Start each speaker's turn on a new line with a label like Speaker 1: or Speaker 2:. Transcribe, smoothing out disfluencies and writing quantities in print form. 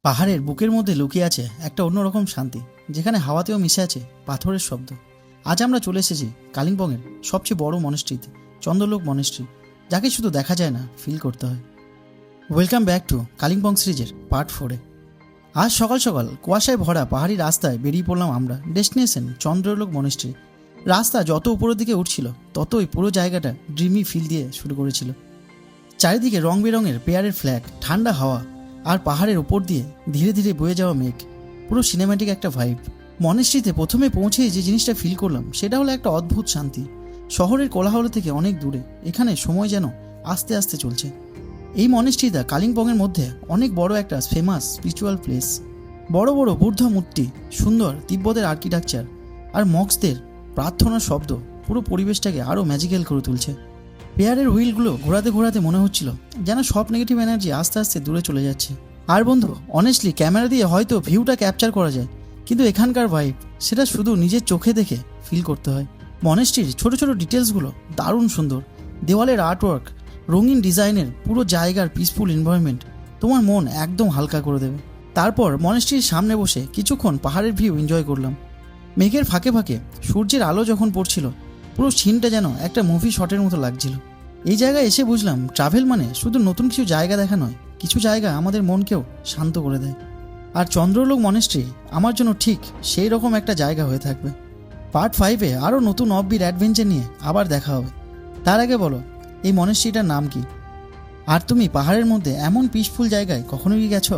Speaker 1: পাহাড়ের বুকের মধ্যে লুকিয়ে আছে একটা অন্যরকম শান্তি, যেখানে হাওয়াতেও মিশে আছে পাথরের শব্দ। আজ আমরা চলে এসেছি কালিম্পংয়ের সবচেয়ে বড় মনেস্ট্রিতে, চন্দ্রলোক মনেস্ট্রি, যাকে শুধু দেখা যায় না, ফিল করতে হয়। ওয়েলকাম ব্যাক টু কালিম্পং সিরিজের পার্ট 4-এ। আজ সকাল সকাল কুয়াশায় ভরা পাহাড়ি রাস্তায় বেরিয়ে পড়লাম আমরা, ডেস্টিনেশন চন্দ্রলোক মনেস্ট্রি। রাস্তা যত উপরের দিকে উঠছিল ততই পুরো জায়গাটা ড্রিমি ফিল দিয়ে শুরু করেছিল। চারিদিকে রং বেরঙের পেয়ারের ফ্ল্যাগ, ঠান্ডা হাওয়া আর পাহাড়ের ওপর দিয়ে ধীরে ধীরে বয়ে যাওয়া মেঘ, পুরো সিনেম্যাটিক একটা ভাইব। মনেস্ট্রিতে প্রথমে পৌঁছেই যে জিনিসটা ফিল করলাম সেটা হলো একটা অদ্ভুত শান্তি। শহরের কোলাহল থেকে অনেক দূরে এখানে সময় যেন আস্তে আস্তে চলছে। এই মনেস্ট্রিটা কালিম্পংয়ের মধ্যে অনেক বড় একটা ফেমাস স্পিরিচুয়াল প্লেস। বড় বড় বুদ্ধ মূর্তি, সুন্দর তিব্বতের আর্কিটেকচার আর মক্সদের প্রার্থনার শব্দ পুরো পরিবেশটাকে আরও ম্যাজিক্যাল করে তুলছে। পেয়ারের হুইলগুলো ঘোরাতে ঘোরাতে মনে হচ্ছিল যেন সব নেগেটিভ এনার্জি আস্তে আস্তে দূরে চলে যাচ্ছে। আর বন্ধু, অনেস্টলি ক্যামেরা দিয়ে হয়তো ভিউটা ক্যাপচার করা যায়, কিন্তু এখানকার ভাইব সেটা শুধু নিজের চোখে দেখে ফিল করতে হয়। মনেস্ট্রির ছোট ছোট ডিটেলসগুলো দারুণ সুন্দর। দেওয়ালের আর্টওয়ার্ক, রঙিন ডিজাইনের, পুরো জায়গার পিসফুল এনভায়রনমেন্ট তোমার মন একদম হালকা করে দেবে। তারপর মনেস্ট্রির সামনে বসে কিছুক্ষণ পাহাড়ের ভিউ এনজয় করলাম। মেঘের ফাঁকে ফাঁকে সূর্যের আলো যখন পড়ছিল, পুরো সিনটা যেন একটা মুভি শটের মতো লাগছিল। এই জায়গায় এসে বুঝলাম ট্রাভেল মানে শুধু নতুন কিছু জায়গা দেখা নয়, কিছু জায়গা আমাদের মনকেও শান্ত করে দেয়। আর চন্দ্রলোক মনেস্ট্রি আমার জন্য ঠিক সেই রকম একটা জায়গা হয়ে থাকবে। পার্ট 5-এ আরও নতুন অফবিট অ্যাডভেঞ্চার নিয়ে আবার দেখা হবে। তার আগে বলো, এই মনেস্ট্রিটার নাম কি? আর তুমি পাহাড়ের মধ্যে এমন পিসফুল জায়গায় কখনোই গেছো?